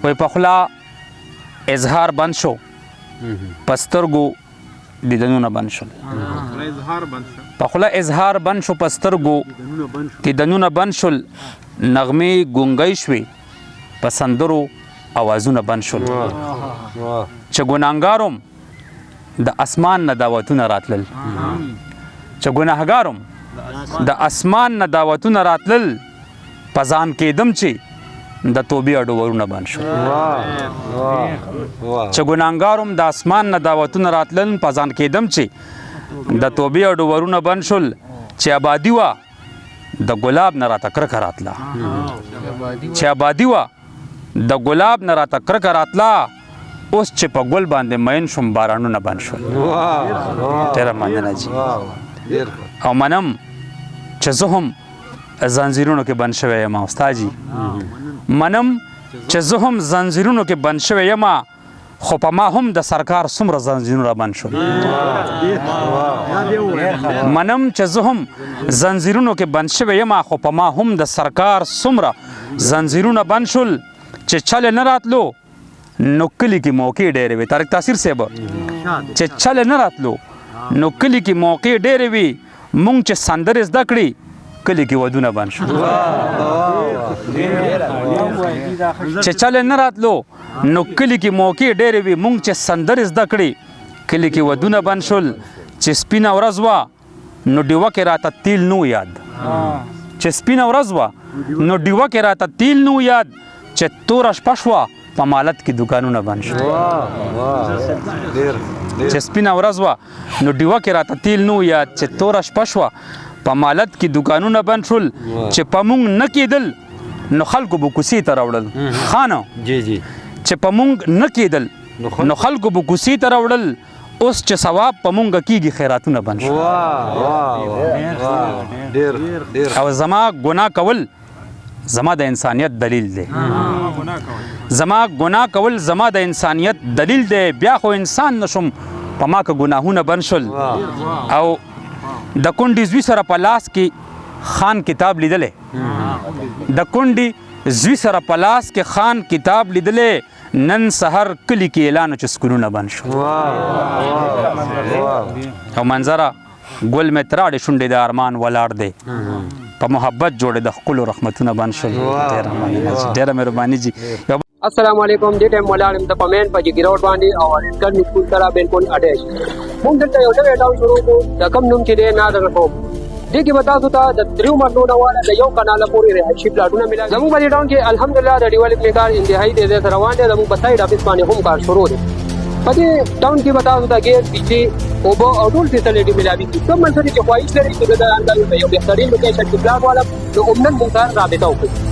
وای په خوله اظهار بند شو په سترګو دیدنونه بند شول په خوله اظهار بند شو په سترګو دیدنونه بند شول نغمې ګونګۍ شوې په سندرو اوازونه بند شول چې ګناهګاروم د اسمان نه دعوتونه راتلل چې ګناهګاروم د اسمان نه دعوتونه راتلل په ځان کېدم چې د توبې اډوورونه بند شول چې ګناهګاروم د اسمان نه دعوتونه راتلل په ځان کېدم چې د توبې اډوورونه بند شول چې آبادي وه د ګلاب نه راته کرکه راتله چې آبادي وه د ګلاب نه راته کرکه راتله اوس چې په ګل باندې مین شوم بارانونه بند شول ډېره مننه جي او منم چې زه هم زنځیرونو کې بند شوی یم استاد جي منم چې زه هم زنځیرونو کې بند شوی یم خو په ما هم د سرکار څومره زنځیرونه بند شول منم چې زه هم زنځیرونو کې بند شوی یم خو په ما هم د سرکار څومره زنځیرونه بند شول چې چل نه راتلو نو کلی کې موقع ډېرې وي طارق تاثیر صاحب چې چل نه راتلو نو کلی کې موقع ډېرې وي مونږ چې سندرې زده کړي کلی کې ودونه بند شول چې چل نه راتلو نو کلی کې موقع ډېرې وي مونږ چې سندرې زده کړي کلی کې ودونه بند شول چې سپینه ورځ وه نو ډیوه کې راته تیل نو یاد چې سپینه ورځ وه نو ډیوه کې راته تیل نو یاد چې توره شپه شوه په مالت کې دکانونه بند شول چې سپینه ورځ وه نو ډیوه کې راته تیل نو یاد چې توره شپه شوه په مالت کې دکانونه بند شول چې په مونږ نه کېدل نو خلکو به کوڅې ته راوړل خانه چې په مونږ نه کېدل نو خلکو به کوڅې ته راوړل اوس چې ثواب په مونږ کېږي خیراتونه بند شول او زما ګناه کول زما د انسانیت دلیل دی زما ګناه کول زما د انسانیت دلیل دی بیا خو انسان نشم په ما که ګناهونه بند شول او د کونډې زوی سره په لاس کې خان کتاب لیدلی د کونډې زوی سره په لاس کې خان کتاب لیدلی نن سحر کلی کې اعلان چې سکولونه بند شو او منظره ګل مې تراړې شونډې د ارمان ولاړ دی په محبت جوړې د ښکلو رحمتونه بند شول ډېره مهرباني جي السلام علیکم دې ټایم ولاړم د پمین په جګی روډ باندې او انکر سکول سره بالکل اٹیچ موږ دلته یو نوی اکاونټ شروع کړو د کم نوم چې دی نادر هوم دې کې به تاسو ته د دریو مرلونه والا د یو کاناله پورې رهایشي پلاټونه ملي زموږ په دې ټاون کې الحمدلله د ډیولپمنټ کار انتهایی تیزی سره روان دی زموږ په سایډ افیس باندې هم کار شروع دی په دې ټاون کې به تاسو ته ګیس بجلي اوبه او ټول فیسلټي ملاوي کوم منځري چې خواهش لري چې د یو بهترین لوکیشن کې پلاټ والا نو عموماً موږ سره رابطه وکړي